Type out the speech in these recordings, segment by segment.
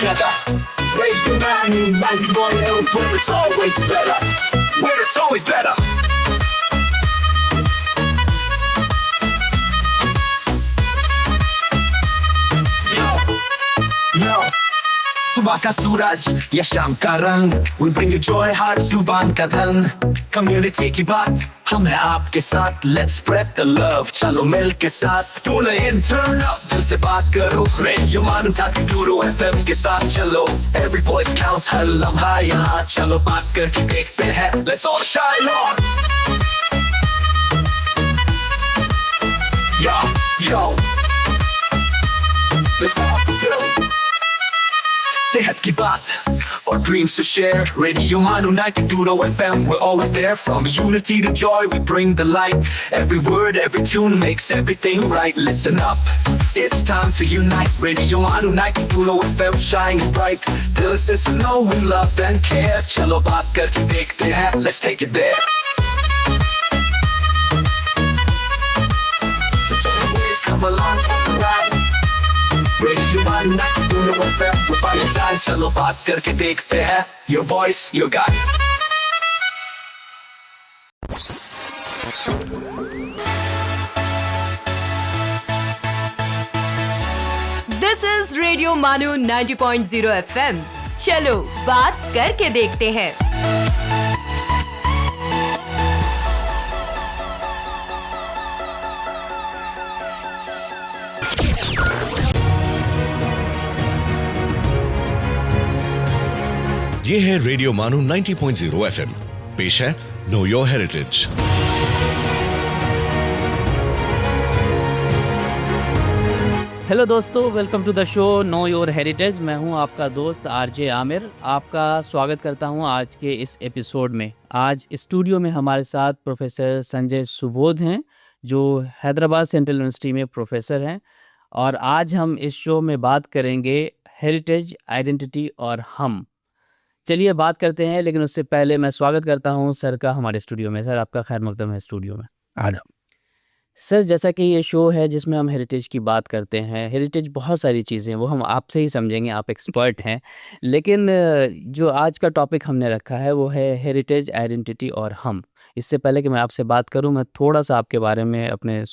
together. Radio Manu 91 where it's always better. Where it's always better. Yo, सुबह का सूरज या शाम का रंग, we bring you joy हर जुबान का धन। Community की बात हम हैं आपके साथ, let's spread the love, चलो मिल के साथ। Tune in, turn up, दिल से बात करो, Radio Manu 92 FM के साथ चलो। Every voice counts, हर लम्हा यहाँ, चलो बात करके देखते हैं, let's all shine on। Yo, let's all go। सेहत की बात और dreams to share, Radio Manu 92 FM, we're always there. From unity to joy, we bring the light. Every word, every tune makes everything right. Listen up, it's time to unite. Radio Manu 92 FM, shining bright. दिल से सुनो, we love and care. चलो बात करके देखते हैं, let's take it there. So come along for the ride. Radio Manu 92 FM, we're by your side. चलो बात करके देखते हैं, your voice, your guide. This is Radio Manu 90.0 FM. चलो बात करके देखते हैं। ये है रेडियो मानू 90.0 FM। पेश है नो योर हेरिटेज। हेलो दोस्तों, welcome to the show Know Your Heritage. मैं हूं आपका दोस्त आरजे आमिर। आपका स्वागत करता हूं आज के इस एपिसोड में। आज स्टूडियो में हमारे साथ प्रोफेसर संजय सुबोध हैं, जो हैदराबाद सेंट्रल यूनिवर्सिटी में प्रोफेसर हैं। और आज हम इस शो में बात करेंगे हेरिटेज, आइडेंटिटी और हम। चलिए बात करते हैं, लेकिन उससे पहले मैं स्वागत करता हूं सर का हमारे स्टूडियो में। सर, आपका खैर मकदम है स्टूडियो में। आदाब सर, जैसा कि ये शो है जिसमें हम हेरिटेज की बात करते हैं, हेरिटेज बहुत सारी चीज़ें, वो हम आपसे ही समझेंगे, आप एक्सपर्ट हैं। लेकिन जो आज का टॉपिक हमने रखा है वो है हेरिटेज, आइडेंटिटी और हम। इससे पहले कि मैं आपसे बात करूं, मैं थोड़ा सा आपके बारे में अपने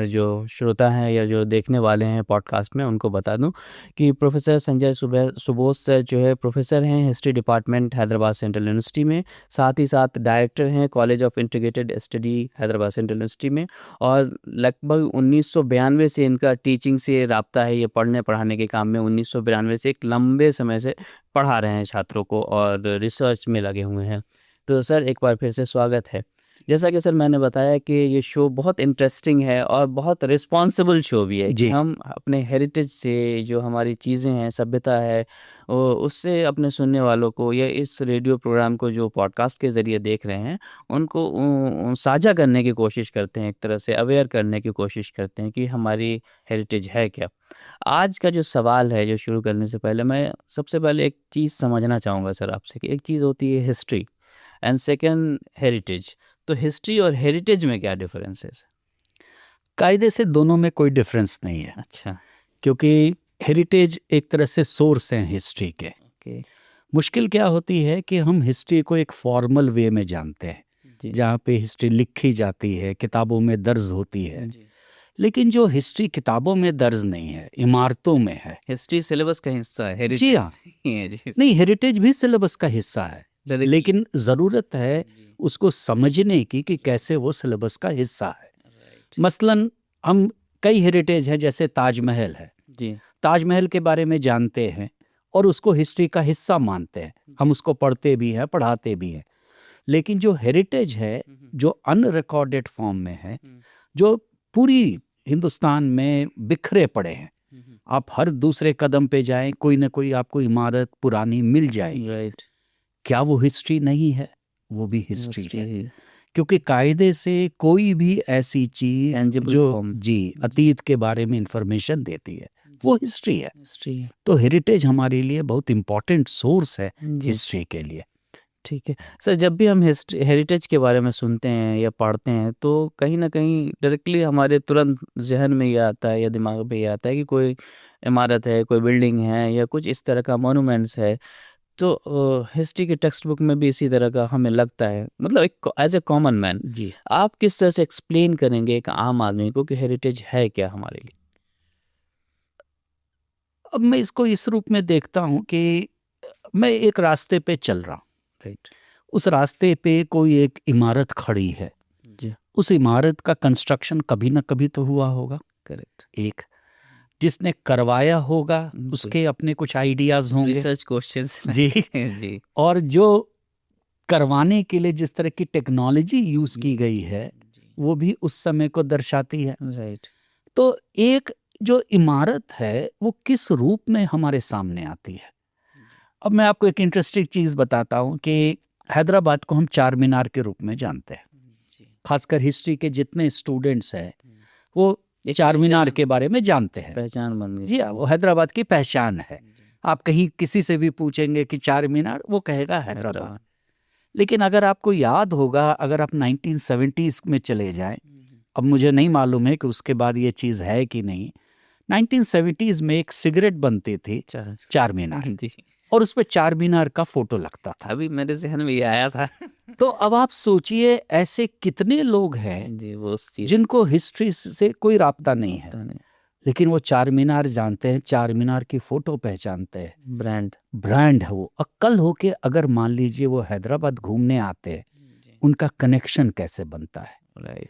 जो श्रोता हैं या जो देखने वाले हैं पॉडकास्ट में उनको बता दूं कि प्रोफेसर संजय सुबोध सर जो है प्रोफेसर हैं history department Hyderabad central university में। साथ ही साथ डायरेक्टर हैं college of integrated study Hyderabad central university में। और लगभग 1992 से इनका टीचिंग से राब्ता है, ये पढ़ने पढ़ाने के काम में 1992 से एक लंबे समय से पढ़ा रहे हैं छात्रों को और रिसर्च में लगे हुए हैं। तो सर, एक बार फिर से स्वागत है। जैसा कि सर मैंने बताया कि ये शो बहुत इंटरेस्टिंग है और बहुत रिस्पॉन्सिबल शो भी है कि हम अपने हेरिटेज से, जो हमारी चीज़ें हैं, सभ्यता है, उससे अपने सुनने वालों को या इस रेडियो प्रोग्राम को जो पॉडकास्ट के ज़रिए देख रहे हैं उनको साझा करने की कोशिश करते हैं, एक तरह से अवेयर करने की कोशिश करते हैं कि हमारी हेरिटेज है क्या। आज का जो सवाल है, जो शुरू करने से पहले मैं सबसे पहले एक चीज़ समझना चाहूँगा सर आपसे कि एक चीज़ होती है हिस्ट्री एंड सेकेंड हेरिटेज। तो हिस्ट्री और हेरिटेज में क्या डिफरेंस है? कायदे से दोनों में कोई डिफरेंस नहीं है। अच्छा, क्योंकि हेरिटेज एक तरह से सोर्स हैं हिस्ट्री के। मुश्किल क्या होती है कि हम हिस्ट्री को एक फॉर्मल वे में जानते हैं, जहाँ पे हिस्ट्री लिखी जाती है, किताबों में दर्ज होती है। लेकिन जो हिस्ट्री किताबों में दर्ज नहीं है, इमारतों में है। हिस्ट्री सिलेबस का हिस्सा है। जी हाँ, नहीं, हेरिटेज भी सिलेबस का हिस्सा है, लेकिन ज़रूरत है उसको समझने की कि कैसे वो सिलेबस का हिस्सा है। मसलन हम कई हेरिटेज है, जैसे ताजमहल है जी, ताजमहल के बारे में जानते हैं और उसको हिस्ट्री का हिस्सा मानते हैं, हम उसको पढ़ते भी हैं, पढ़ाते भी हैं। लेकिन जो हेरिटेज है, जो अनरिकॉर्डेड फॉर्म में है, जो पूरी हिंदुस्तान में बिखरे पड़े हैं, आप हर दूसरे कदम पे जाएं, कोई ना कोई आपको इमारत पुरानी मिल जाएगी। क्या वो हिस्ट्री नहीं है? वो भी हिस्ट्री है, क्योंकि कायदे से कोई भी ऐसी चीज जो अतीत के बारे में इंफॉर्मेशन देती है वो हिस्ट्री है। तो हेरिटेज हमारे लिए बहुत इम्पोर्टेंट सोर्स है हिस्ट्री के लिए। ठीक है सर, जब भी हम हेरिटेज के बारे में सुनते हैं या पढ़ते हैं तो कहीं ना कहीं डायरेक्टली हमारे तुरंत जहन में ये आता है या दिमाग में ये आता है कि कोई इमारत है, कोई बिल्डिंग है या कुछ इस तरह का मोनूमेंट्स है, तो हिस्ट्री के टेक्स्ट बुक में भी इसी तरह का हमें लगता है, मतलब एक एज ए कॉमन मैन जी। आप किस तरह से एक्सप्लेन करेंगे एक आम आदमी को कि हेरिटेज है क्या हमारे लिए? अब मैं इसको इस रूप में देखता हूँ कि मैं एक रास्ते पे चल रहा हूँ, राइट। उस रास्ते पे कोई एक इमारत खड़ी है, जी। उस इमारत का कंस्ट्रक्शन कभी ना कभी तो हुआ होगा। करेक्ट। एक जिसने करवाया होगा बिल्कुल। उसके अपने कुछ आइडियाज होंगे। रिसर्च क्वेश्चंस जी। जी। और जो करवाने के लिए जिस तरह की टेक्नोलॉजी यूज की गई है वो भी उस समय को दर्शाती है। राइट। तो एक जो इमारत है वो किस रूप में हमारे सामने आती है। अब मैं आपको एक इंटरेस्टिंग चीज बताता हूँ कि हैदराबाद को हम चार मीनार के रूप में जानते हैं। खासकर हिस्ट्री के जितने स्टूडेंट्स हैं वो एक चार मीनार पहचान- के बारे में जानते हैं। पहचान बन गई। जी हाँ, वो हैदराबाद की पहचान है। आप कहीं किसी से भी पूछेंगे कि चार मीनार, वो कहेगा हैदराबाद। लेकिन अगर आपको याद होगा, अगर आप 1970s में चले जाएं, अब मुझे नहीं मालूम है कि उसके बाद ये चीज़ है कि नहीं, 1970s में एक सिगरेट बनती थी चार मीनार, जी। और उस पर चार मीनार का फोटो लगता था। अभी मेरे जहन में ये आया था। तो अब आप सोचिए ऐसे कितने लोग हैं जी, वो उस चीज जिनको हिस्ट्री से कोई राब्ता नहीं है, पता नहीं। लेकिन वो चार मीनार जानते हैं, चार मीनार की फोटो पहचानते हैं, ब्रांड है वो। अक्कल हो के अगर मान लीजिए वो हैदराबाद घूमने आते हैं, उनका कनेक्शन कैसे बनता है। राइट।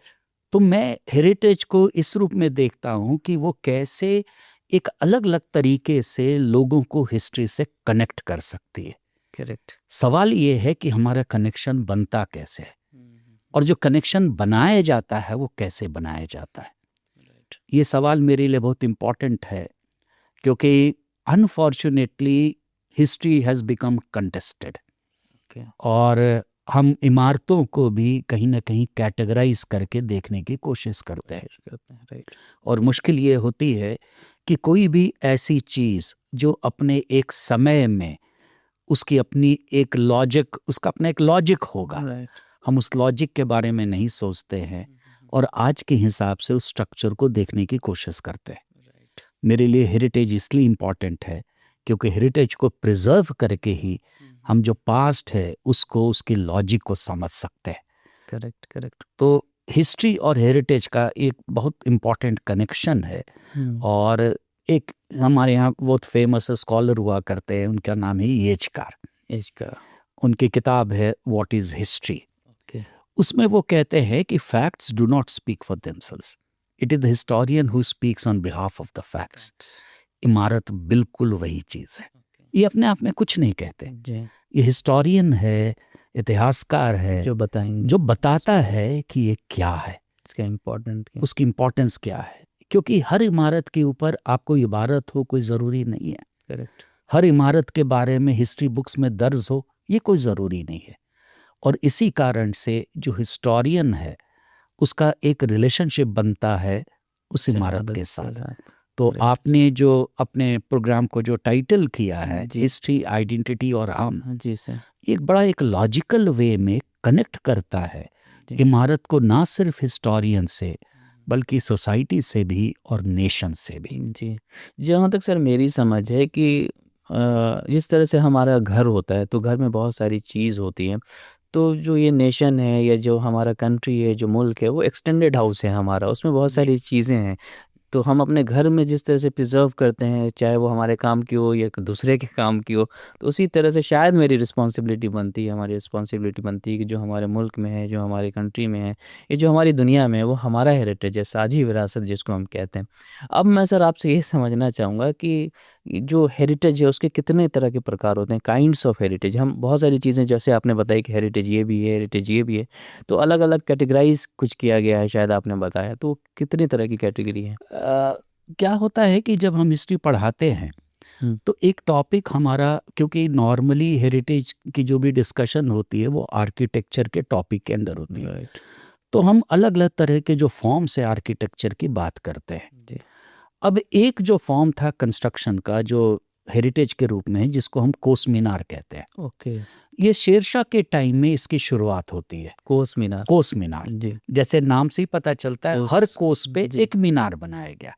तो मैं हेरिटेज को इस रूप में देखता हूँ कि वो कैसे एक अलग अलग तरीके से लोगों को हिस्ट्री से कनेक्ट कर सकती है। करेक्ट। सवाल ये है कि हमारा कनेक्शन बनता कैसे है, और जो कनेक्शन बनाया जाता है वो कैसे बनाया जाता है। ये सवाल मेरे लिए बहुत इम्पॉर्टेंट है, क्योंकि unfortunately history has become contested, और हम इमारतों को भी कहीं ना कहीं कैटेगराइज करके देखने की कोशिश करते हैं। राइट। और मुश्किल ये होती है कि कोई भी ऐसी चीज़ जो अपने एक समय में उसकी अपनी एक लॉजिक, उसका अपना एक लॉजिक होगा, हम उस लॉजिक के बारे में नहीं सोचते हैं और आज के हिसाब से उस स्ट्रक्चर को देखने की कोशिश करते हैं। मेरे लिए हेरिटेज इसलिए इम्पॉर्टेंट है क्योंकि हेरिटेज को प्रिजर्व करके ही हम जो पास्ट है उसको, उसकी लॉजिक को समझ सकते हैं। करेक्ट। तो हिस्ट्री और हेरिटेज का एक बहुत इम्पॉर्टेंट कनेक्शन है। और एक हमारे यहाँ बहुत फेमस स्कॉलर हुआ करते हैं, उनका नाम है येचकार। उनकी किताब है व्हाट इज हिस्ट्री। उसमें वो कहते हैं कि facts do not speak for themselves, it is the historian who speaks on behalf of the facts. इमारत बिल्कुल वही चीज़ है, ये अपने आप में कुछ नहीं कहते। ये हिस्टोरियन है, इतिहासकार है, जो बताता है कि ये क्या है, उसकी इम्पोर्टेंस क्या है। क्योंकि हर इमारत के ऊपर आपको इबारत हो कोई ज़रूरी नहीं है। करेक्ट। हर इमारत के बारे में हिस्ट्री बुक्स में दर्ज हो ये कोई ज़रूरी नहीं है। और इसी कारण से जो हिस्टोरियन है उसका एक रिलेशनशिप बनता है उस इमारत के साथ। तो आपने जो अपने प्रोग्राम को जो टाइटल किया है हिस्ट्री, आइडेंटिटी और हम, जी सर, एक बड़ा एक लॉजिकल वे में कनेक्ट करता है इमारत को, ना सिर्फ हिस्टोरियन से बल्कि सोसाइटी से भी और नेशन से भी। जी, जहाँ तक सर मेरी समझ है कि जिस तरह से हमारा घर होता है तो घर में बहुत सारी चीज़ होती है, तो जो ये नेशन है या जो हमारा कंट्री है, जो मुल्क है, वो एक्सटेंडेड हाउस है हमारा, उसमें बहुत सारी चीज़ें हैं। तो हम अपने घर में जिस तरह से प्रिजर्व करते हैं, चाहे वो हमारे काम की हो या दूसरे के काम की हो, तो उसी तरह से शायद मेरी रिस्पॉन्सिबिलिटी बनती है, हमारी रिस्पॉन्सिबिलिटी बनती है कि जो हमारे मुल्क में है, जो हमारी कंट्री में है, ये जो हमारी दुनिया में है, वो हमारा हेरिटेज है, साझी विरासत जिसको हम कहते हैं। अब मैं सर आपसे ये समझना चाहूँगा कि जो हेरिटेज है उसके कितने तरह के प्रकार होते हैं, काइंड्स ऑफ हेरिटेज। हम बहुत सारी चीज़ें जैसे आपने बताई कि हेरिटेज ये भी है, हेरिटेज ये भी है, तो अलग अलग कैटेगराइज कुछ किया गया है, शायद आपने बताया, तो कितनी तरह की कैटेगरी है? क्या होता है कि जब हम हिस्ट्री पढ़ाते हैं तो एक टॉपिक हमारा, क्योंकि नॉर्मली हेरिटेज की जो भी डिस्कशन होती है वो आर्किटेक्चर के टॉपिक के अंदर होती है, तो हम अलग अलग तरह के जो फॉर्म्स है आर्किटेक्चर की बात करते हैं। अब एक जो फॉर्म था कंस्ट्रक्शन का जो हेरिटेज के रूप में है, जिसको हम कोस मीनार कहते हैं। ये शेरशाह के टाइम में इसकी शुरुआत होती है। कोस मीनार जी। जैसे नाम से ही पता चलता है, हर कोस पे एक मीनार बनाया गया।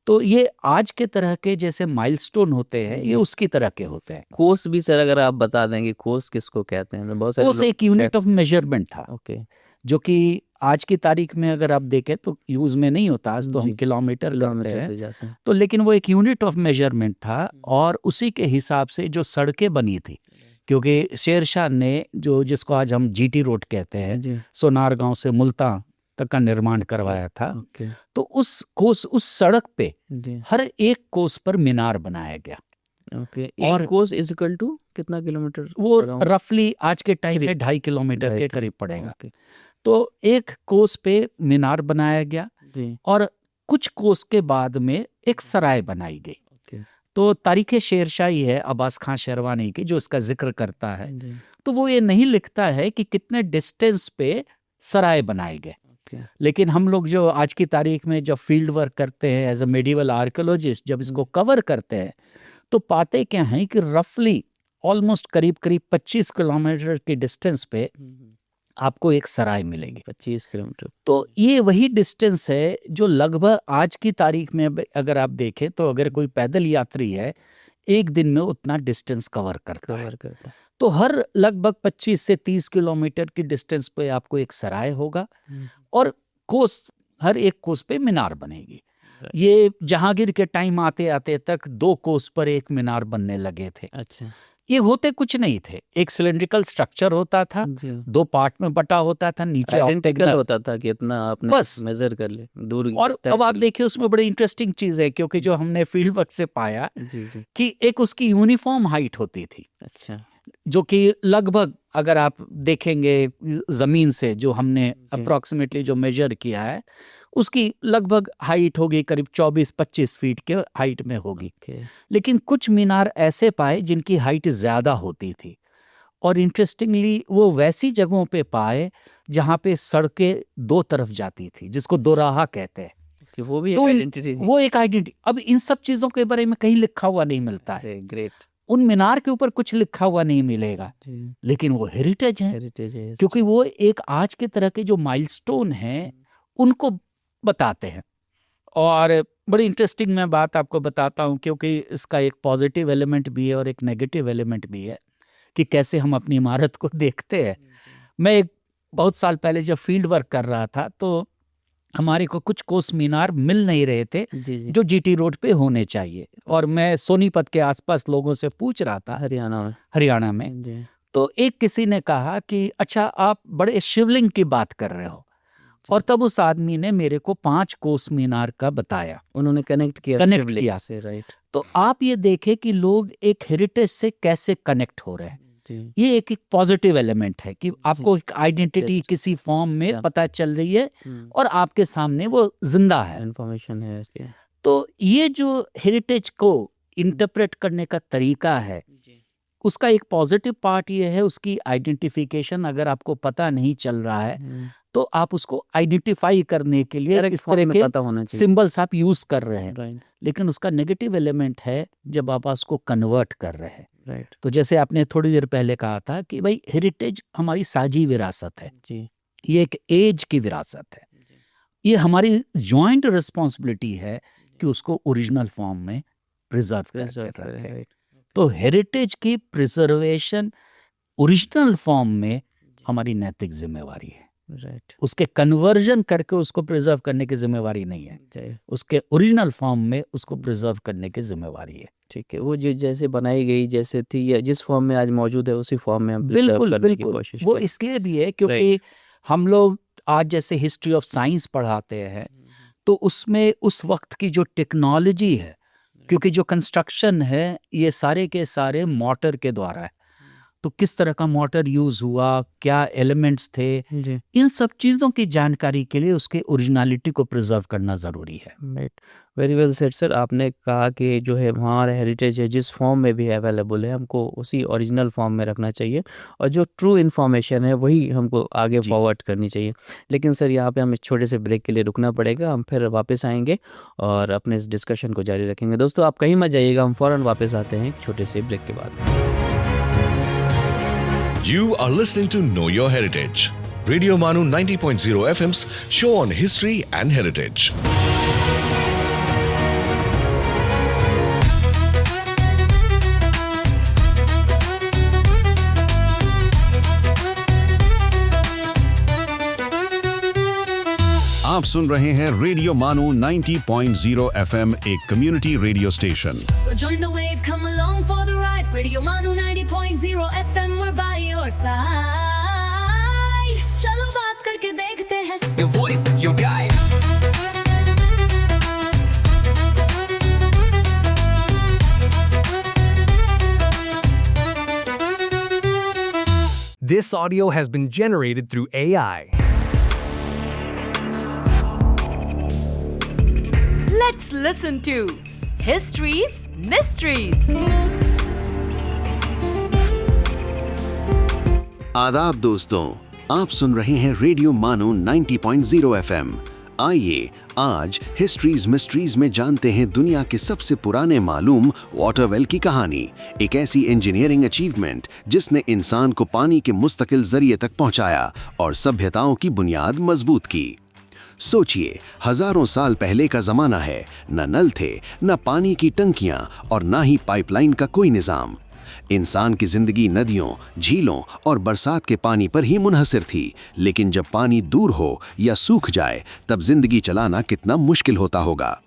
तो ये आज के तरह के जैसे माइलस्टोन होते हैं, ये उसकी तरह के होते हैं। कोस भी सर अगर आप बता देंगे कोस किसको कहते हैं? तो बहुत सारे कोस लोग एक यूनिट ऑफ मेजरमेंट था, ओके जो कि आज की तारीख में अगर आप देखें तो यूज में नहीं होता, आज तो हम जी। किलोमीटर करते किलोमीटर हैं। पे जाते हैं। तो लेकिन वो एक यूनिट ऑफ मेजरमेंट था, और उसी के हिसाब से जो सड़कें बनी थी, क्योंकि शेरशाह ने जो जिसको आज हम जीटी रोड कहते हैं, जी सोनार गांव से मुल्तान तक का निर्माण करवाया था। ओके तो उस सड़क पे जी हर एक कोस पर मीनार बनाया गया। ओके। और एक कोस इज इक्वल टू कितना किलोमीटर? वो around? रफली आज के टाइम में करीब 2.5 किलोमीटर के 2.5 करीब पड़ेगा। ओके तो एक कोस पे मीनार बनाया गया, जी और कुछ कोस के बाद में एक सराय बनाई गई। ओके तो तारीख शेरशाही है अब्बास खान शेरवानी की, जो इसका जिक्र करता है। जी तो वो ये नहीं लिखता है कि कितने डिस्टेंस पे सराय बनाए गए, ओके लेकिन हम लोग जो आज की तारीख में जब फील्ड वर्क करते हैं एज अ मेडिवल आर्कियोलॉजिस्ट, जब इसको कवर करते हैं, तो पाते क्या हैं कि रफली ऑलमोस्ट करीब करीब 25 किलोमीटर की डिस्टेंस पे आपको एक सराय मिलेगी। 25 किलोमीटर। तो ये वही डिस्टेंस है जो लगभग आज की तारीख में अगर आप देखें तो अगर कोई पैदल यात्री है, एक दिन में उतना डिस्टेंस कवर करता है। कवर करता है। तो हर लगभग 25 से 30 किलोमीटर की डिस्टेंस पे आपको एक सराय होगा, और कोस हर एक कोस पे मीनार बनेगी। ये जहांगीर के टाइम आते आते तक 2 कोस पर एक मीनार बनने लगे थे। अच्छा ये होते कुछ नहीं थे, एक सिलेंड्रिकल स्ट्रक्चर होता था, जी 2 पार्ट में बटा होता था, नीचे आइडेंटिकल octagonal। होता था कि इतना आपने बस। मेजर कर ले दूर और तय अब आप कर ले। देखिए उसमें बड़ी इंटरेस्टिंग चीज है, क्योंकि जो हमने फील्ड वर्क से पाया जी जी कि एक उसकी यूनिफॉर्म हाइट होती थी, अच्छा जो कि लगभग अगर आप देखेंगे जमीन से जो हमने अप्रोक्सीमेटली जो मेजर किया है, उसकी लगभग हाइट होगी करीब 24-25 फीट के हाइट में होगी। ओके लेकिन कुछ मीनार ऐसे पाए जिनकी हाइट ज्यादा होती थी, और इंटरेस्टिंगली वो वैसी जगहों पे पाए जहाँ पे सड़कें 2 तरफ जाती थी, जिसको दोराहा कहते हैं। कि वो भी एक तो आइडेंटिटी थी। वो एक आइडेंटिटी, अब इन सब चीजों के बारे में कहीं लिखा हुआ नहीं मिलता है, अरे ग्रेट उन मीनार के ऊपर कुछ लिखा हुआ नहीं मिलेगा, जी लेकिन वो हेरिटेज है, हेरिटेज है क्योंकि वो एक आज के तरह के जो माइलस्टोन हैं उनको बताते हैं। और बड़ी इंटरेस्टिंग मैं बात आपको बताता हूँ, क्योंकि इसका एक पॉजिटिव एलिमेंट भी है और एक नेगेटिव एलिमेंट भी है कि कैसे हम अपनी इमारत को देखते हैं। मैं बहुत साल पहले जब फील्ड वर्क कर रहा था, तो हमारे को कुछ कोस मीनार मिल नहीं रहे थे जी जी जो जीटी रोड पे होने चाहिए, और मैं सोनीपत के आसपास लोगों से पूछ रहा था हरियाणा में हरियाणा में। जी तो एक किसी ने कहा कि अच्छा आप बड़े शिवलिंग की बात कर रहे हो, और तब उस आदमी ने मेरे को 5 कोस मीनार का बताया। उन्होंने कनेक्ट किया Connect शिवलिंग किया। से राइट तो आप ये देखें कि लोग एक हेरिटेज से कैसे कनेक्ट हो रहे हैं। जी ये एक पॉजिटिव एलिमेंट है कि आपको एक आइडेंटिटी Yes. किसी फॉर्म में Yeah. पता चल रही है, और आपके सामने वो जिंदा है। इंफॉर्मेशन है इसके तो ये जो हेरिटेज को इंटरप्रेट करने का तरीका है, उसका एक पॉजिटिव पार्ट ये है, उसकी आइडेंटिफिकेशन अगर आपको पता नहीं चल रहा है तो आप उसको आइडेंटिफाई करने के लिए Correct इस form तरह में के पता होना चाहिए सिंबल्स आप यूज कर रहे हैं। राइट लेकिन उसका नेगेटिव एलिमेंट है जब आप उसको कन्वर्ट कर रहे हैं। राइट तो जैसे आपने थोड़ी देर पहले कहा था कि भाई हेरिटेज हमारी साझी विरासत है, जी ये एक एज की विरासत है, ये हमारी जॉइंट रिस्पॉन्सिबिलिटी है कि उसको ओरिजिनल फॉर्म में प्रिजर्व प्रिजर्व करके करें रखें। राइट तो हेरिटेज की प्रिजर्वेशन ओरिजिनल फॉर्म में हमारी नैतिक जिम्मेवारी है, राइट उसके कन्वर्जन करके उसको प्रिजर्व करने की जिम्मेवारी नहीं है, जय उसके ओरिजिनल फॉर्म में उसको प्रिजर्व करने की जिम्मेवारी है। ठीक है। वो जो जैसे बनाई गई जैसे थी या जिस फॉर्म में आज मौजूद है उसी फॉर्म में हम preserve बिल्कुल करने की बिल्कुल, कोशिश वो करें। इसलिए भी है क्योंकि हम लोग आज जैसे हिस्ट्री ऑफ साइंस पढ़ाते हैं, तो उसमें उस वक्त की जो टेक्नोलॉजी है, क्योंकि जो कंस्ट्रक्शन है ये सारे के सारे मोटर के द्वारा है, तो किस तरह का मोटर यूज हुआ, क्या एलिमेंट्स थे, जी इन सब चीज़ों की जानकारी के लिए उसके ओरिजिनलिटी को प्रिजर्व करना ज़रूरी है। Right very well said sir. आपने कहा कि जो है हमारा हेरिटेज है जिस फॉर्म में भी अवेलेबल है हमको उसी ओरिजिनल फॉर्म में रखना चाहिए, और जो ट्रू इन्फॉर्मेशन है वही हमको आगे जी। फॉरवर्ड करनी चाहिए। लेकिन सर यहाँ पे हमें छोटे से ब्रेक के लिए रुकना पड़ेगा, हम फिर वापस आएंगे और अपने इस डिस्कशन को जारी रखेंगे। दोस्तों आप कहीं मत जाइएगा, हम फ़ौरन वापस आते हैं एक छोटे से ब्रेक के बाद। You are listening to Know Your Heritage, Radio Manu 90.0 FM's show on history and heritage. आप सुन रहे हैं रेडियो मानो 90.0 FM, एक community radio station. So join the wave, come along for the ride. Radio Manu 90.0 FM, we're by your side. चलो बात करके देखते हैं. Your voice, your guide. This audio has been generated through AI. Let's listen to History's Mysteries. आदाब दोस्तों, आप सुन रहे हैं रेडियो मानो 90.0 FM। आइए आज हिस्ट्रीज मिस्ट्रीज में जानते हैं दुनिया के सबसे पुराने मालूम वाटर वेल की कहानी, एक ऐसी इंजीनियरिंग अचीवमेंट जिसने इंसान को पानी के मुस्तकिल जरिए तक पहुंचाया और सभ्यताओं की बुनियाद मजबूत की। सोचिए, हजारों साल पहले का जमाना है, न नल थे, न पानी की टंकियां और न ही पाइपलाइन का कोई निजाम। इंसान की जिंदगी नदियों, झीलों और बरसात के पानी पर ही मुनहसिर थी, लेकिन जब पानी दूर हो या सूख जाए तब जिंदगी चलाना कितना मुश्किल होता होगा।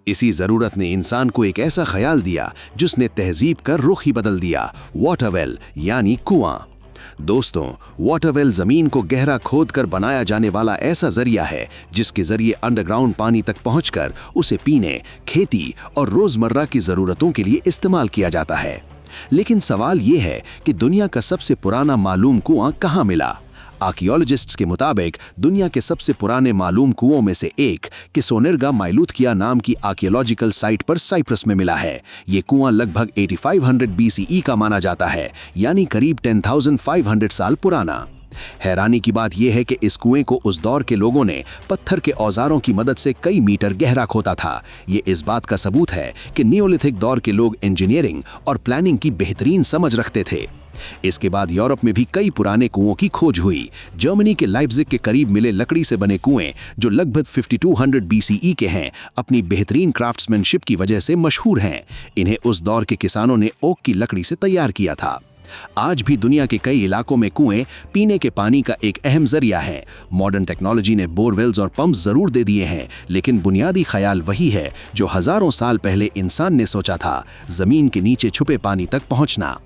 इसी जरूरत ने इंसान को एक ऐसा ख्याल दिया जिसने तहजीब का रुख ही बदल दिया, वाटर वेल यानी कुआं। दोस्तों, वाटर वेल जमीन को गहरा खोदकर बनाया जाने वाला ऐसा जरिया है जिसके जरिए अंडरग्राउंड पानी तक पहुंचकर उसे पीने, खेती और रोजमर्रा की जरूरतों के लिए इस्तेमाल किया जाता है। लेकिन सवाल यह है कि दुनिया का सबसे पुराना मालूम कुआं कहां मिला? आर्कियोलॉजिस्ट्स के मुताबिक दुनिया के सबसे पुराने मालूम कुओं में से एक किसोनिर्गा माइलूथकिया नाम की आर्कियोलॉजिकल साइट पर साइप्रस में मिला है। ये कुआं लगभग 8500 BCE का माना जाता है, यानी करीब 10,500 साल पुराना। हैरानी की बात यह है कि इस कुएं को उस दौर के लोगों ने पत्थर के औजारों की मदद से कई मीटर गहरा खोदा था। ये इस बात का सबूत है कि नियोलिथिक दौर के लोग इंजीनियरिंग और प्लानिंग की बेहतरीन समझ रखते थे। इसके बाद यूरोप में भी कई पुराने कुओं की खोज हुई। जर्मनी के लाइप्जिग के करीब मिले लकड़ी से बने कुएं, जो लगभग 5200 BCE के हैं, अपनी बेहतरीन क्राफ्ट्समैनशिप की वजह से मशहूर हैं। इन्हें उस दौर के किसानों ने ओक की लकड़ी से तैयार किया था। आज भी दुनिया के कई इलाकों में कुएं पीने के पानी का एक अहम जरिया है। मॉडर्न टेक्नोलॉजी ने बोरवेल्स और पंप जरूर दे दिए हैं, लेकिन बुनियादी ख्याल वही है जो हजारों साल पहले इंसान ने सोचा था, जमीन के नीचे छुपे पानी तक पहुंचना।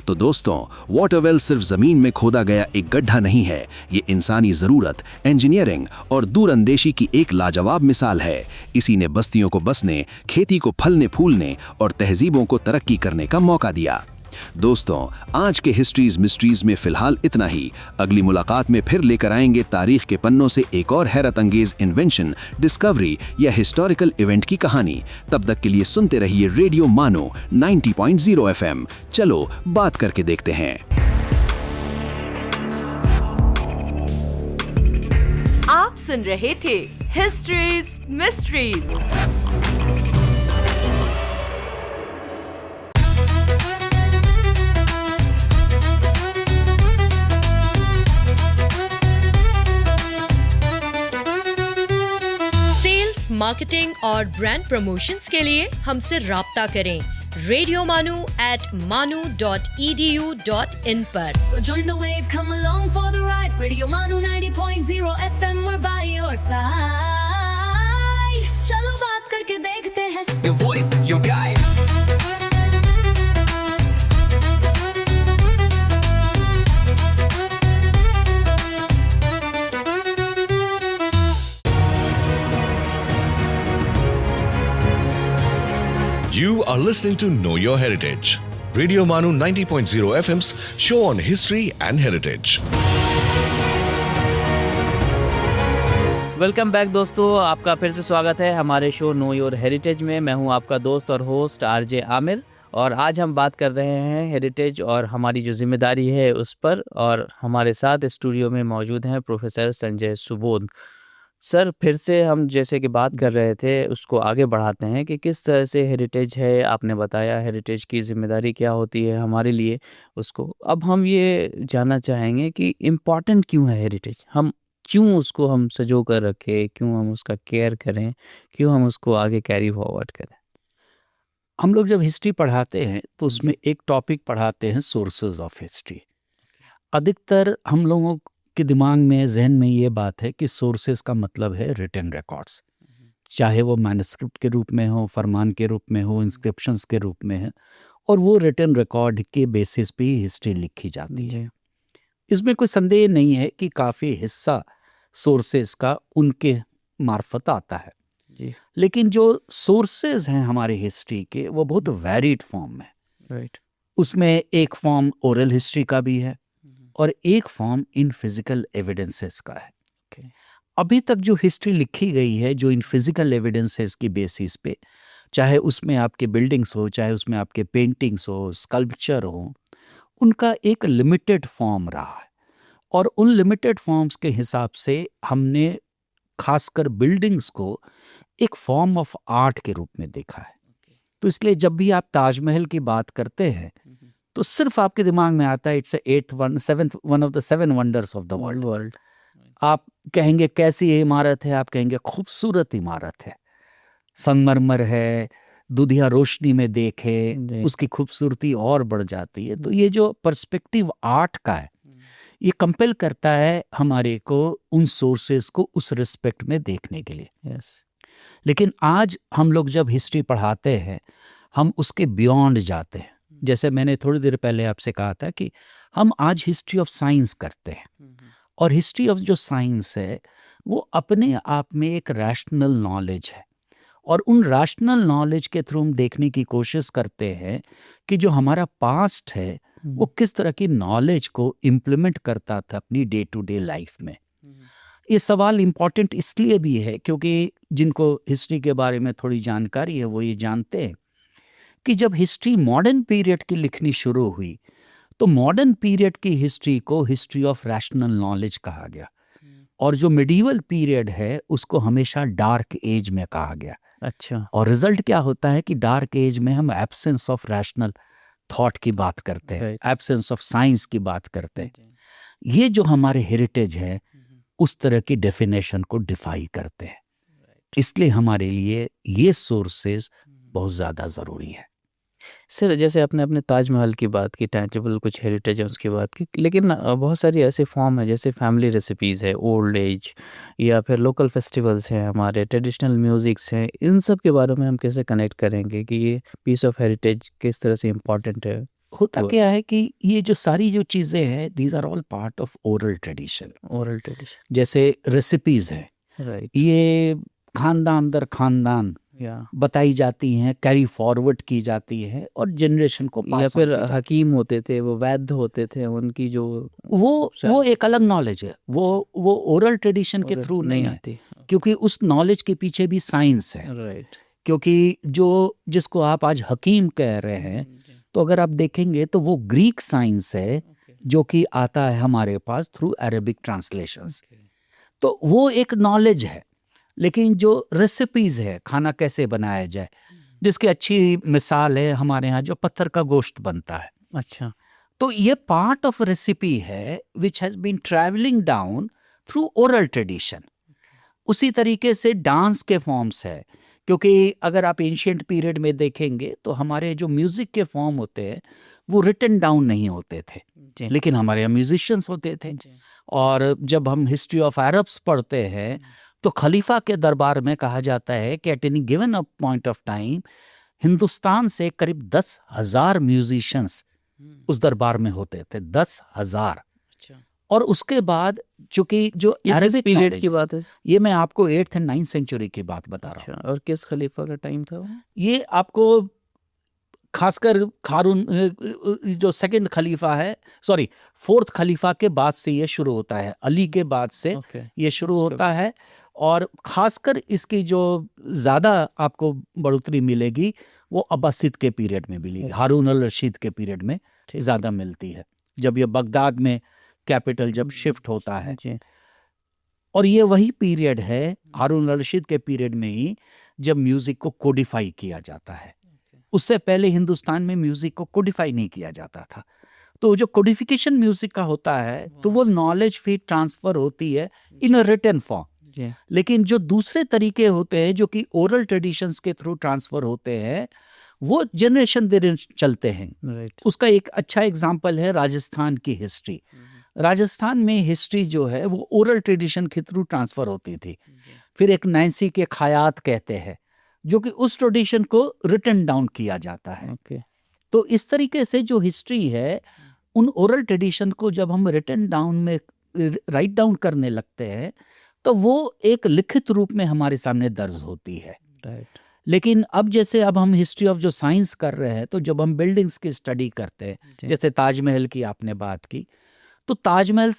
तो दोस्तों, वाटर वेल सिर्फ जमीन में खोदा गया एक गड्ढा नहीं है, ये इंसानी जरूरत, इंजीनियरिंग और दूरअंदेशी की एक लाजवाब मिसाल है। इसी ने बस्तियों को बसने, खेती को फलने फूलने और तहजीबों को तरक्की करने का मौका दिया। दोस्तों, आज के हिस्ट्रीज मिस्ट्रीज में फिलहाल इतना ही। अगली मुलाकात में फिर लेकर आएंगे तारीख के पन्नों से एक और हैरत अंगेज इन्वेंशन, डिस्कवरी या हिस्टोरिकल इवेंट की कहानी। तब तक के लिए सुनते रहिए रेडियो मानो 90.0 FM। चलो बात करके देखते हैं। आप सुन रहे थे हिस्ट्रीज मिस्ट्रीज। मार्केटिंग और ब्रांड प्रमोशंस के लिए हमसे राब्ता करें radiomanu@manu.edu.in पर। So join the wave, come along for the ride. Radio Manu 90.0 FM, we're by your side. चलो बात करके देखते हैं. Your voice, your guide. You are listening to Know Your Heritage, Radio Manu 90.0 FM's show on history and heritage. Welcome back दोस्तों, आपका फिर से स्वागत है हमारे शो नो योर हेरिटेज में। मैं हूं आपका दोस्त और होस्ट आरजे आमिर, और आज हम बात कर रहे हैं हेरिटेज और हमारी जो जिम्मेदारी है उस पर। और हमारे साथ स्टूडियो में मौजूद हैं प्रोफेसर संजय सुबोध सर। फिर से हम जैसे कि बात कर रहे थे उसको आगे बढ़ाते हैं कि किस तरह से हेरिटेज है। आपने बताया हेरिटेज की जिम्मेदारी क्या होती है हमारे लिए उसको। अब हम ये जानना चाहेंगे कि इम्पॉर्टेंट क्यों है हेरिटेज, हम क्यों उसको हम सजो कर रखें, क्यों हम उसका केयर करें, क्यों हम उसको आगे कैरी फॉरवर्ड करें। हम लोग जब हिस्ट्री पढ़ाते हैं तो उसमें एक टॉपिक पढ़ाते हैं, सोर्सेज ऑफ हिस्ट्री। अधिकतर हम लोगों आपके दिमाग में, जहन में ये बात है कि सोर्सेज का मतलब है रिटन रिकॉर्ड्स, चाहे वो मैन्युस्क्रिप्ट के रूप में हो, फरमान के रूप में हो, इंस्क्रिप्शंस के रूप में है, और वो रिटन रिकॉर्ड के बेसिस पे ही हिस्ट्री लिखी जाती है। इसमें कोई संदेह नहीं है कि काफ़ी हिस्सा सोर्सेज का उनके मार्फत आता है, लेकिन जो सोर्सेज हैं हमारे हिस्ट्री के वो बहुत वैरिड फॉर्म में, राइट। उसमें एक फॉर्म ओरल हिस्ट्री का भी है और एक फॉर्म इन फिजिकल एविडेंसेस का है। अभी तक जो हिस्ट्री लिखी गई है, जो इन फिजिकल एविडेंसेस की बेसिस पे, चाहे उसमें आपके बिल्डिंग्स हो, चाहे उसमें आपके पेंटिंग्स हो, स्कल्पचर हो, उनका एक लिमिटेड फॉर्म रहा है और उन लिमिटेड फॉर्म्स के हिसाब से हमने खासकर बिल्डिंग्स को एक फॉर्म ऑफ आर्ट के रूप में देखा है। तो इसलिए जब भी आप ताजमहल की बात करते हैं तो सिर्फ आपके दिमाग में आता है it's one of the 7 wonders of the world. आप कहेंगे कैसी ये इमारत है, आप कहेंगे खूबसूरत इमारत है, संगमरमर है, दुधिया रोशनी में देखे उसकी खूबसूरती और बढ़ जाती है। तो ये जो पर्सपेक्टिव आर्ट का है, ये कंपेल करता है हमारे को उन सोर्सेस को उस रिस्पेक्ट में देखने के लिए। लेकिन आज हम लोग जब हिस्ट्री पढ़ाते हैं, हम उसके बियॉन्ड जाते हैं। जैसे मैंने थोड़ी देर पहले आपसे कहा था कि हम आज हिस्ट्री ऑफ साइंस करते हैं, और हिस्ट्री ऑफ जो साइंस है वो अपने आप में एक रैशनल नॉलेज है, और उन रैशनल नॉलेज के थ्रू हम देखने की कोशिश करते हैं कि जो हमारा पास्ट है वो किस तरह की नॉलेज को इम्प्लीमेंट करता था अपनी डे टू डे लाइफ में। ये सवाल इम्पॉर्टेंट इसलिए भी है क्योंकि जिनको हिस्ट्री के बारे में थोड़ी जानकारी है वो ये जानते हैं कि जब हिस्ट्री मॉडर्न पीरियड की लिखनी शुरू हुई तो मॉडर्न पीरियड की हिस्ट्री को हिस्ट्री ऑफ रैशनल नॉलेज कहा गया, और जो मिडीवल पीरियड है उसको हमेशा डार्क एज में कहा गया। अच्छा। और रिजल्ट क्या होता है कि डार्क एज में हम एब्सेंस ऑफ रैशनल थॉट की बात करते हैं, एब्सेंस ऑफ साइंस की बात करते हैं। ये जो हमारे हेरिटेज है उस तरह की डेफिनेशन को डिफाई करते हैं। इसलिए हमारे लिए ये सोर्सेज बहुत ज़्यादा ज़रूरी है। सर, जैसे आपने अपने ताजमहल की बात की, टैंजिबल कुछ हेरिटेज है उसकी बात की, लेकिन बहुत सारी ऐसे फॉर्म है जैसे फैमिली रेसिपीज़ है, ओल्ड एज, या फिर लोकल फेस्टिवल्स हैं, हमारे ट्रेडिशनल म्यूज़िक्स हैं। इन सब के बारे में हम कैसे कनेक्ट करेंगे कि ये पीस ऑफ हेरिटेज किस तरह से इम्पोर्टेंट है? होता क्या है कि ये जो सारी जो चीज़ें हैं these are all part of oral tradition. Oral tradition जैसे रेसिपीज़ हैं, राइट, ये खानदान दर खानदान या बताई जाती हैं, कैरी फॉरवर्ड की जाती है और जनरेशन को या पास फिर हकीम होते थे, वो वैद्य होते थे, उनकी जो वो एक अलग नॉलेज है, वो ओरल ट्रेडिशन के थ्रू नहीं है, आती। क्योंकि उस नॉलेज के पीछे भी साइंस है। राइट। क्योंकि जिसको आप आज हकीम कह रहे हैं, तो अगर आप देखेंगे तो वो ग्रीक साइंस है जो कि आता है हमारे पास थ्रू अरेबिक ट्रांसलेशंस। तो वो एक नॉलेज है। लेकिन जो रेसिपीज़ है, खाना कैसे बनाया जाए, जिसकी अच्छी मिसाल है हमारे यहाँ जो पत्थर का गोश्त बनता है। अच्छा। तो ये पार्ट ऑफ रेसिपी है which has been travelling down through oral tradition. उसी तरीके से डांस के फॉर्म्स है, क्योंकि अगर आप एंशिएंट पीरियड में देखेंगे तो हमारे जो म्यूज़िक के फॉर्म होते हैं वो रिटन डाउन नहीं होते थे, लेकिन हमारे यहाँ म्यूजिशियंस होते थे। और जब हम हिस्ट्री ऑफ अरब्स पढ़ते हैं तो खलीफा के दरबार में कहा जाता है कि at any given a point of time Hindustan से करीब 10,000 म्यूजिशियंस उस दरबार में होते थे, 10,000। और उसके बाद चूंकि जो अरबिक पीरियड की बात है, ये मैं आपको 8th and 9th सेंचुरी की बात बता रहा हूँ। और किस खलीफा का टाइम था वो? ये आपको खासकर खारून जो सेकंड खलीफा है, सॉरी 4th खलीफा के बाद से ये शुरू होता है, अली के बाद से ये शुरू होता है। और खासकर इसकी जो ज़्यादा आपको बढ़ोतरी मिलेगी वो अब्बासिद के पीरियड में मिलेगी, हारून अल रशीद के पीरियड में ज़्यादा मिलती है, जब ये बगदाद में कैपिटल जब शिफ्ट होता है। और ये वही पीरियड है, हारून अल रशीद के पीरियड में ही, जब म्यूज़िक को कोडिफाई किया जाता है। उससे पहले हिंदुस्तान में म्यूज़िक को कोडिफाई नहीं किया जाता था। तो जो कोडिफिकेशन म्यूज़िक का होता है तो वो नॉलेज फिर ट्रांसफ़र होती है इन अ रिटन फॉर्म। लेकिन जो दूसरे तरीके होते हैं जो कि ओरल ट्रेडिशंस के थ्रू ट्रांसफ़र होते हैं वो जनरेशन दर चलते हैं। उसका एक अच्छा एग्जाम्पल है राजस्थान की हिस्ट्री। राजस्थान में हिस्ट्री जो है वो ओरल ट्रेडिशन के थ्रू ट्रांसफर होती थी। फिर एक नैन्सी के खयात कहते हैं, जो कि उस ट्रेडिशन को रिटन डाउन किया जाता है। ओके। तो इस तरीके से जो हिस्ट्री है, उन ओरल ट्रेडिशन को जब हम रिटन डाउन में राइट डाउन करने लगते हैं, तो वो एक लिखित रूप में हमारे सामने दर्ज होती है। राइट। लेकिन अब जैसे अब हम हिस्ट्री ऑफ जो साइंस कर रहे हैं, तो जब हम बिल्डिंग्स की स्टडी करते हैं, जी। जैसे ताजमहल की आपने बात की, तो ताजमहल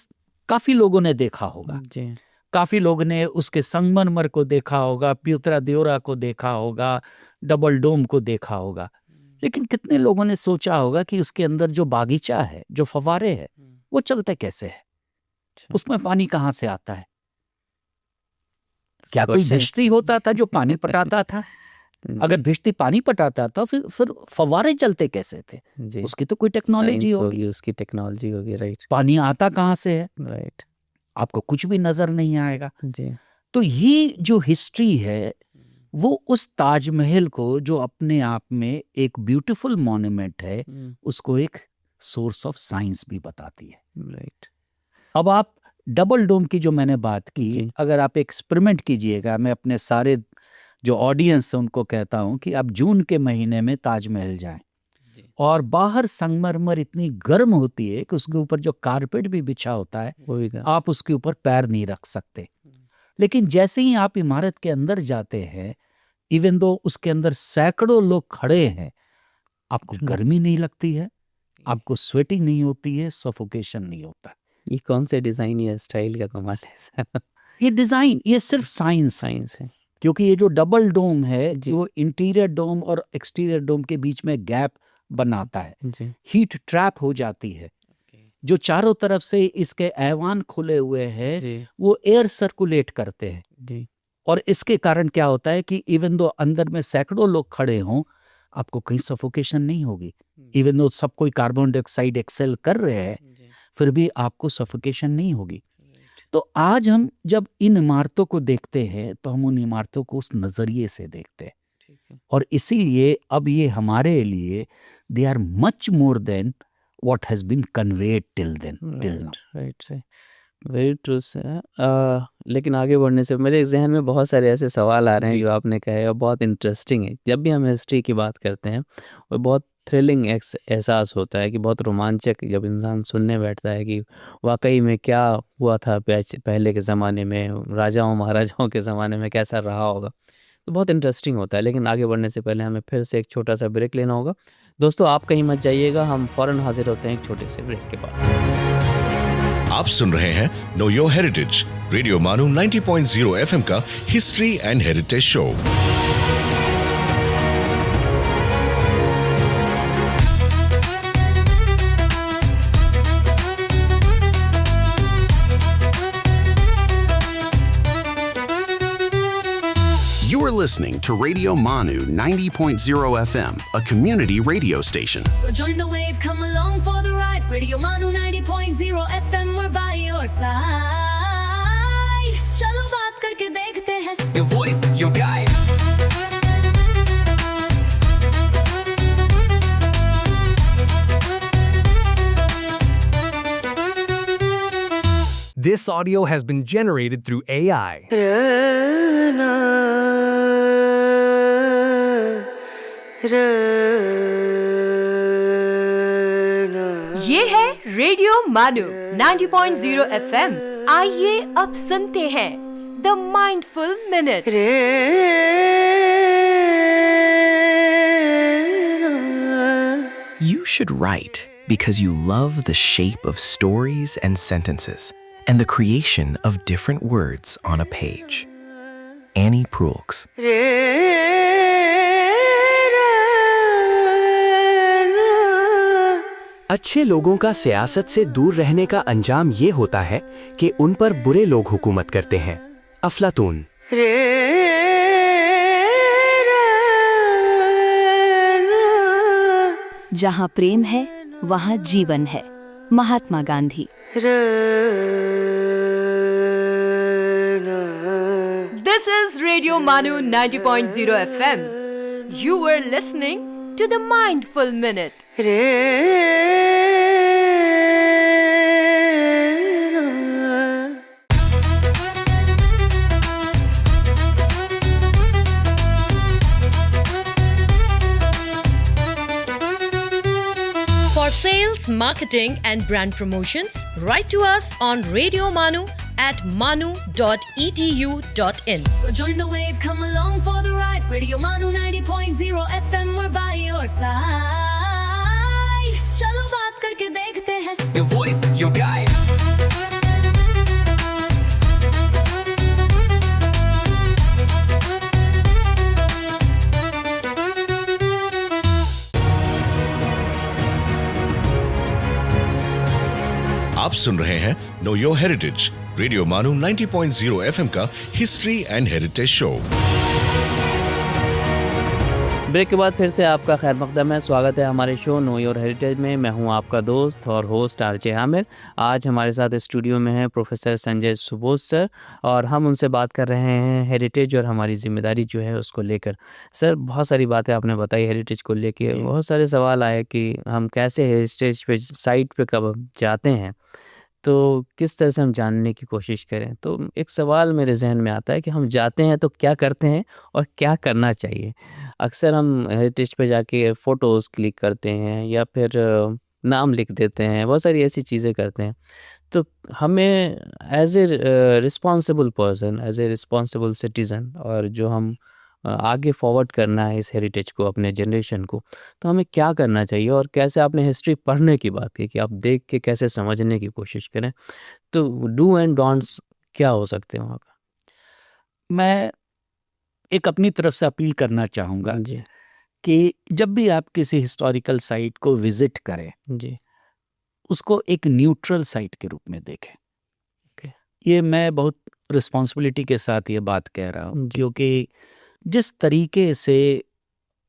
काफ़ी लोगों ने देखा होगा। जी। काफ़ी लोगों ने उसके संगमरमर को देखा होगा, पियोत्रा देओरा को देखा होगा, डबल डोम को देखा होगा। लेकिन कितने लोगों ने सोचा होगा कि उसके अंदर जो बागीचा है, जो फव्वारे हैं, वो चलते कैसे है, उसमें पानी कहाँ से आता है? क्या कोई Question- भिश्ती होता था जो पानी पटाता था? अगर भिश्ती पानी पटाता था, फिर फव्वारे चलते कैसे थे? जी। उसकी तो कोई टेक्नोलॉजी साइंस होगी। उसकी टेक्नोलॉजी होगी। राइट। पानी आता कहाँ से है? राइट। आपको कुछ भी नजर नहीं आएगा। जी। तो ये जो हिस्ट्री है, वो उस ताजमहल को, जो अपने आप में एक ब्यूटीफुल मॉन्यूमेंट है, उसको एक सोर्स ऑफ साइंस भी बताती है। राइट। अब आप डबल डोम की जो मैंने बात की, जी। अगर आप एक्सपेरिमेंट कीजिएगा, मैं अपने सारे जो ऑडियंस है उनको कहता हूँ कि आप जून के महीने में ताजमहल जाएं, और बाहर संगमरमर इतनी गर्म होती है कि उसके ऊपर जो कारपेट भी बिछा होता है, वो भी आप उसके ऊपर पैर नहीं रख सकते। लेकिन जैसे ही आप इमारत के अंदर जाते हैं, इवन दो उसके अंदर सैकड़ों लोग खड़े हैं, आपको गर्मी नहीं लगती है, आपको स्वेटिंग नहीं होती है, सफोकेशन नहीं होता। ये कौन से डिजाइन या स्टाइल का कमाल है सर? ये डिजाइन, ये सिर्फ साइंस है। साइंस है। क्योंकि ये जो डबल डोम है, जो इंटीरियर डोम और एक्सटीरियर डोम के बीच में गैप बनाता है, जी। हीट ट्रैप हो जाती है। जो चारों तरफ से इसके ऐवान खुले हुए हैं, जी। वो एयर सर्कुलेट करते हैं, जी। और इसके कारण क्या होता है कि इवन दो अंदर में सैकड़ों लोग खड़े हों, आपको कहीं सफोकेशन नहीं होगी। इवन दो सब कोई कार्बन डाइऑक्साइड एक्सेल कर रहे हैं, फिर भी आपको सफोकेशन नहीं होगी। तो आज हम जब इन इमारतों को देखते हैं, तो हम उन इमारतों को उस नज़रिए से देखते हैं, और इसीलिए अब ये हमारे लिए they are much more than what has been conveyed till now. Right. Very true sir. लेकिन आगे बढ़ने से मेरे जहन में बहुत सारे ऐसे सवाल आ रहे हैं जो आपने कहे, और बहुत इंटरेस्टिंग है। जब भी हम हिस्ट्री की बात करते हैं, और बहुत थ्रिलिंग एहसास होता है कि बहुत रोमांचक, जब इंसान सुनने बैठता है कि वाकई में क्या हुआ था पहले के ज़माने में, राजाओं महाराजाओं के ज़माने में कैसा रहा होगा, तो बहुत इंटरेस्टिंग होता है। लेकिन आगे बढ़ने से पहले हमें फिर से एक छोटा सा ब्रेक लेना होगा। दोस्तों, आप कहीं मत जाइएगा, हम फ़ौरन हाजिर होते हैं एक छोटे से ब्रेक के बाद। आप सुन रहे हैं नो योर हेरिटेज, रेडियो मानू 90.0 FM का history and heritage show. You're listening to Radio Manu 90.0 FM, a community radio station. So join the wave, come along for the ride. Radio Manu 90.0 FM, we're by your side. चलो बात करके देखते हैं. Your voice, your guide. This audio has been generated through AI. ये है radio मानू 90.0 FM। आइए अब सुनते हैं the mindful minute. You should write because you love the shape of stories and sentences and the creation of different words on a page. Annie Proulx. अच्छे लोगों का सियासत से दूर रहने का अंजाम ये होता है कि उन पर बुरे लोग हुकूमत करते हैं। अफलातून। जहाँ प्रेम है वहाँ जीवन है। Mahatma Gandhi. This is Radio Manu 90.0 FM. You were listening to the Mindful Minute. sales, marketing, and brand promotions, write to us on Radio Manu at manu.edu.in. So join the wave, come along for the ride. Radio Manu 90.0 FM, we're by your side. चलो बात करके देखते हैं. Your voice, your guide. आप सुन रहे हैं no Your heritage, radio मानू 90.0 FM का history and heritage show. Break के बाद फिर से आपका खैर मकदम है। स्वागत है हमारे शो नो योर हेरिटेज में। मैं हूं आपका दोस्त और होस्ट आरजे आमिर। आज हमारे साथ स्टूडियो में हैं प्रोफेसर संजय सुबोध सर और हम उनसे बात कर रहे हैं हेरिटेज और हमारी जिम्मेदारी जो है उसको लेकर। सर, बहुत सारी बातें आपने बताई हेरिटेज को लेके, बहुत सारे सवाल आए कि हम कैसे हेरिटेज पे साइट पे कब जाते हैं तो किस तरह से हम जानने की कोशिश करें। तो एक सवाल मेरे जहन में आता है कि हम जाते हैं तो क्या करते हैं और क्या करना चाहिए। अक्सर हम हेरिटेज पे जाके फ़ोटोज़ क्लिक करते हैं या फिर नाम लिख देते हैं, बहुत सारी ऐसी चीज़ें करते हैं। तो हमें as a responsible person, as a responsible citizen और जो हम आगे फॉरवर्ड करना है इस हेरिटेज को अपने जनरेशन को, तो हमें क्या करना चाहिए और कैसे आपने हिस्ट्री पढ़ने की बात की कि आप देख के कैसे समझने की कोशिश करें, तो डू एंड डोंट्स क्या हो सकते हैं वहाँ का? मैं एक अपनी तरफ से अपील करना चाहूँगा जी कि जब भी आप किसी हिस्टोरिकल साइट को विजिट करें, जी उसको एक न्यूट्रल साइट के रूप में देखें। ये मैं बहुत रिस्पॉन्सिबिलिटी के साथ ये बात कह रहा हूँ, क्योंकि जिस तरीके से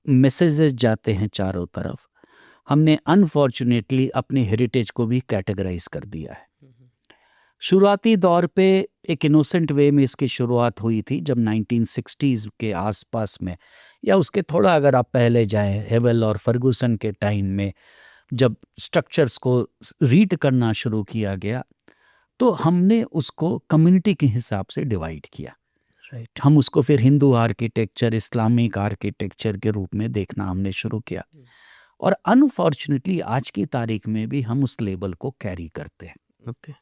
मैसेजेस जाते हैं चारों तरफ, हमने अनफॉर्चुनेटली अपने हेरिटेज को भी कैटेगराइज कर दिया है। शुरुआती दौर पे एक इनोसेंट वे में इसकी शुरुआत हुई थी जब 1960s के आसपास में, या उसके थोड़ा अगर आप पहले जाएं, हेवल और फर्गूसन के टाइम में जब स्ट्रक्चर्स को रीड करना शुरू किया गया तो हमने उसको कम्युनिटी के हिसाब से डिवाइड किया। राइट, हम उसको फिर हिंदू आर्किटेक्चर, इस्लामिक आर्किटेक्चर के रूप में देखना हमने शुरू किया और अनफॉर्चुनेटली आज की तारीख में भी हम उस लेबल को कैरी करते हैं। Okay,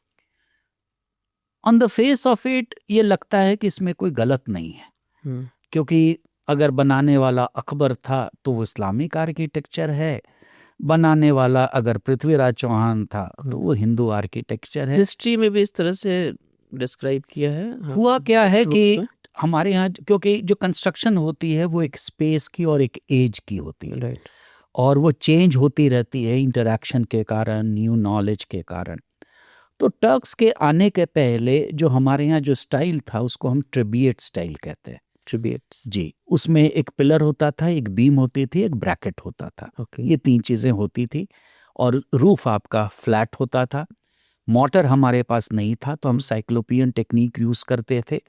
on the face of it ये लगता है कि इसमें कोई गलत नहीं है, क्योंकि अगर बनाने वाला अकबर था तो वो इस्लामिक आर्किटेक्चर है, बनाने वाला अगर पृथ्वीराज चौहान था तो वो हिंदू आर्किटेक्चर है। हिस्ट्री में भी इस तरह से डिस्क्राइब किया है। हुआ क्या है कि हमारे यहाँ क्योंकि जो कंस्ट्रक्शन होती है वो एक स्पेस की और एक एज की होती है, राइट, और वो चेंज होती रहती है इंटरैक्शन के कारण, न्यू नॉलेज के कारण। तो टर्क्स के आने के पहले जो हमारे यहाँ जो स्टाइल था उसको हम ट्रिबिएट स्टाइल कहते हैं। ट्रिब्यूट जी, उसमें एक पिलर होता था, एक बीम होती थी, एक ब्रैकेट होता था। ये तीन चीज़ें होती थी और रूफ आपका फ्लैट होता था। मोटर हमारे पास नहीं था तो हम साइक्लोपियन टेक्निक यूज़ करते थे,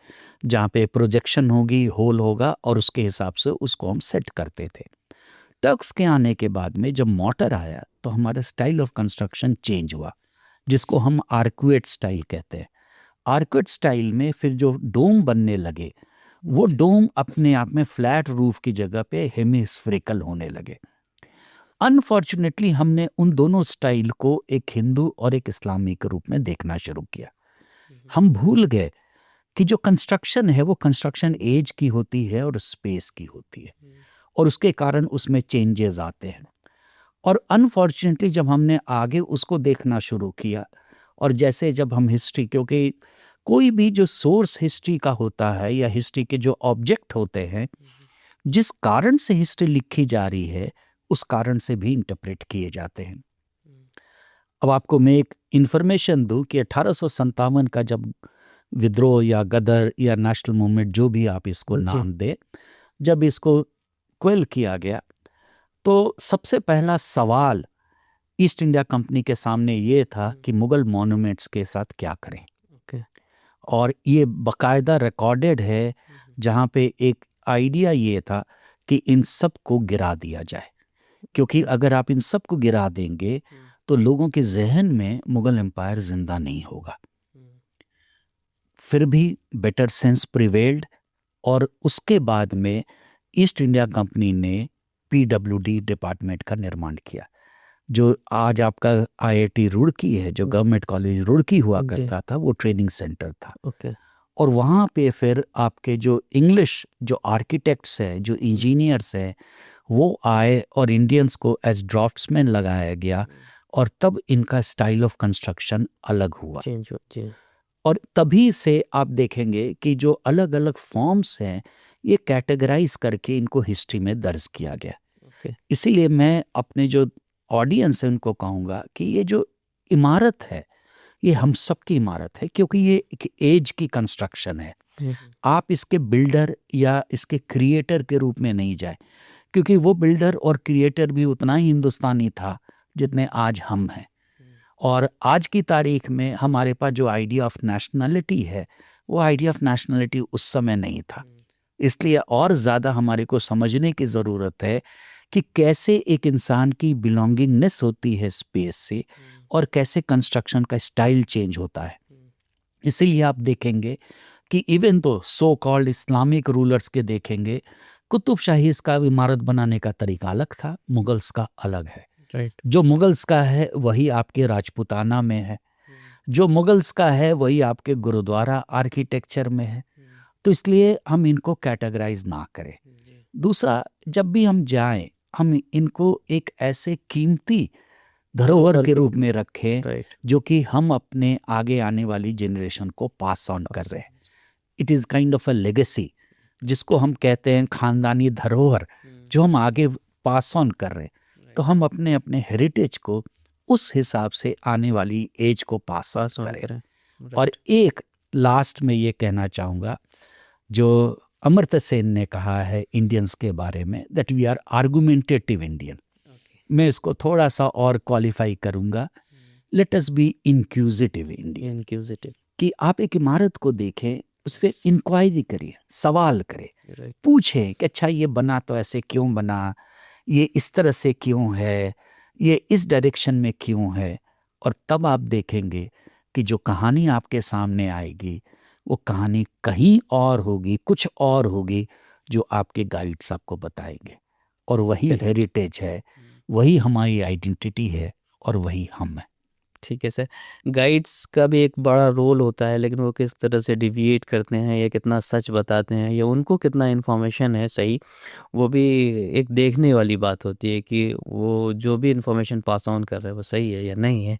जहाँ पे प्रोजेक्शन होगी, होल होगा और उसके हिसाब से उसको हम सेट करते थे। टर्क्स के आने के बाद में जब मोटर आया तो हमारा स्टाइल ऑफ कंस्ट्रक्शन चेंज हुआ, जिसको हम आर्कुएट स्टाइल कहते हैं। आर्कुएट स्टाइल में फिर जो डोम बनने लगे, वो डोम अपने आप में फ्लैट रूफ की जगह पे हेमिस्फेरिकल होने लगे। अनफॉर्चुनेटली हमने उन दोनों स्टाइल को एक हिंदू और एक इस्लामिक रूप में देखना शुरू किया। हम भूल गए कि जो कंस्ट्रक्शन है वो कंस्ट्रक्शन एज की होती है और स्पेस की होती है, और उसके कारण उसमें चेंजेस आते हैं। और अनफॉर्चुनेटली जब हमने आगे उसको देखना शुरू किया, और जैसे जब हम हिस्ट्री, क्योंकि कोई भी जो सोर्स हिस्ट्री का होता है या हिस्ट्री के जो ऑब्जेक्ट होते हैं, जिस कारण से हिस्ट्री लिखी जा रही है उस कारण से भी इंटरप्रेट किए जाते हैं। अब आपको मैं एक इन्फॉर्मेशन दूं कि 1857 का जब विद्रोह या गदर या नेशनल मूवमेंट, जो भी आप इसको नाम दे, जब इसको क्वेल किया गया तो सबसे पहला सवाल ईस्ट इंडिया कंपनी के सामने ये था कि मुगल मॉन्यूमेंट्स के साथ क्या करें। और ये बाकायदा रिकॉर्डेड है, जहाँ पे एक आइडिया ये था कि इन सब को गिरा दिया जाए, क्योंकि अगर आप इन सब को गिरा देंगे तो लोगों के जहन में मुगल एम्पायर जिंदा नहीं होगा। फिर भी बेटर सेंस प्रिवेल्ड, और उसके बाद में ईस्ट इंडिया कंपनी ने PWD डिपार्टमेंट का निर्माण किया, जो आज आपका IIT रुड़की है, जो गवर्नमेंट कॉलेज रुड़की हुआ करता था, वो ट्रेनिंग सेंटर था। ओके। और वहाँ पे फिर आपके जो इंग्लिश जो आर्किटेक्ट्स है, जो इंजीनियर्स है, वो आए और इंडियंस को एज ड्राफ्ट्समैन लगाया गया, और तब इनका स्टाइल ऑफ कंस्ट्रक्शन अलग हुआ। चेंज हो जी। और तभी से आप देखेंगे कि जो अलग अलग फॉर्म्स हैं, ये कैटेगराइज करके इनको हिस्ट्री में दर्ज किया गया। ओके। इसीलिए मैं अपने जो ऑडियंस है उनको कहूँगा कि ये जो इमारत है, ये हम सबकी इमारत है, क्योंकि ये एक एज की कंस्ट्रक्शन है। आप इसके बिल्डर या इसके क्रिएटर के रूप में नहीं जाए, क्योंकि वो बिल्डर और क्रिएटर भी उतना ही हिंदुस्तानी था जितने आज हम हैं। और आज की तारीख में हमारे पास जो आइडिया ऑफ नेशनलिटी है, वो आइडिया ऑफ नेशनलिटी उस समय नहीं था। इसलिए और ज़्यादा हमारे को समझने की ज़रूरत है कि कैसे एक इंसान की बिलोंगिंगनेस होती है स्पेस से, और कैसे कंस्ट्रक्शन का स्टाइल चेंज होता है। इसीलिए आप देखेंगे कि इवन तो सो कॉल्ड इस्लामिक रूलर्स के देखेंगे, कुतुब शाही का इमारत बनाने का तरीका अलग था, मुगल्स का अलग है। राइट। जो मुगल्स का है वही आपके राजपूताना में है, जो मुगल्स का है वही आपके गुरुद्वारा आर्किटेक्चर में है। तो इसलिए हम इनको कैटेगराइज ना करें। दूसरा, जब भी हम जाएं, हम इनको एक ऐसे कीमती धरोहर के रूप में रखें जो कि हम अपने आगे आने वाली जनरेशन को पास ऑन कर रहे हैं। It is kind of a legacy, जिसको हम कहते हैं खानदानी धरोहर, जो हम आगे पास ऑन कर रहे हैं। तो हम अपने अपने हेरिटेज को उस हिसाब से आने वाली एज को पास ऑन करें। और एक लास्ट में ये कहना चाहूँगा, जो अमर्त्य सेन ने कहा है इंडियंस के बारे में, that we are argumentative Indian. मैं इसको थोड़ा सा और क्वालिफाई करूँगा, let us be inquisitive Indian. Inquisitive, कि आप एक इमारत को देखें, उससे इंक्वायरी करिए, सवाल करें, पूछें कि अच्छा ये बना तो ऐसे क्यों बना, ये इस तरह से क्यों है, ये इस डायरेक्शन में क्यों है। और तब आप देखेंगे कि जो कहानी आपके सामने आएगी, वो कहानी कहीं और होगी, कुछ और होगी, जो आपके गाइड्स आपको बताएंगे। और वही हेरिटेज है, वही हमारी आइडेंटिटी है, और वही हम हैं। ठीक है सर। गाइड्स का भी एक बड़ा रोल होता है, लेकिन वो किस तरह से डिविएट करते हैं, या कितना सच बताते हैं, या उनको कितना इन्फॉर्मेशन है सही, वो भी एक देखने वाली बात होती है कि वो जो भी इन्फॉर्मेशन पास ऑन कर रहे हैं वो सही है या नहीं है।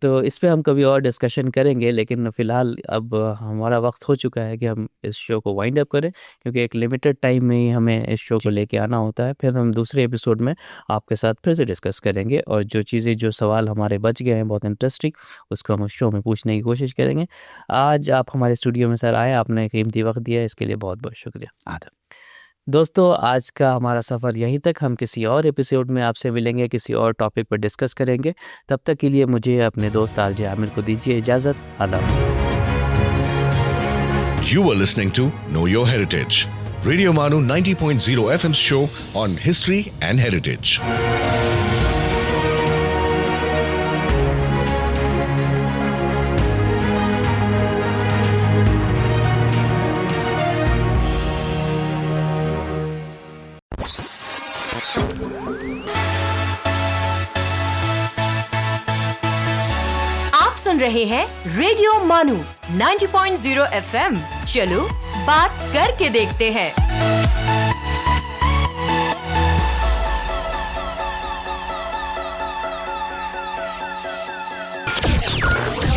तो इस पे हम कभी और डिस्कशन करेंगे, लेकिन फ़िलहाल अब हमारा वक्त हो चुका है कि हम इस शो को वाइंड अप करें, क्योंकि एक लिमिटेड टाइम में ही हमें इस शो को लेके आना होता है। फिर हम दूसरे एपिसोड में आपके साथ फिर से डिस्कस करेंगे, और जो चीज़ें, जो सवाल हमारे बच गए हैं बहुत इंटरेस्टिंग, उसको हम उस शो में पूछने की कोशिश करेंगे। आज आप हमारे स्टूडियो में सर आए, आपने कीमती वक्त दिया, इसके लिए बहुत बहुत शुक्रिया। आदर। दोस्तों, आज का हमारा सफ़र यहीं तक। हम किसी और एपिसोड में आपसे मिलेंगे, किसी और टॉपिक पर डिस्कस करेंगे। तब तक के लिए मुझे अपने दोस्त आरजे आमिर को दीजिए इजाज़त। आदाब। You were listening to Know Your Heritage, Radio Manu 90.0 FM's show on history and heritage. सुन रहे हैं रेडियो मानू 90.0 FM। चलो बात करके देखते हैं।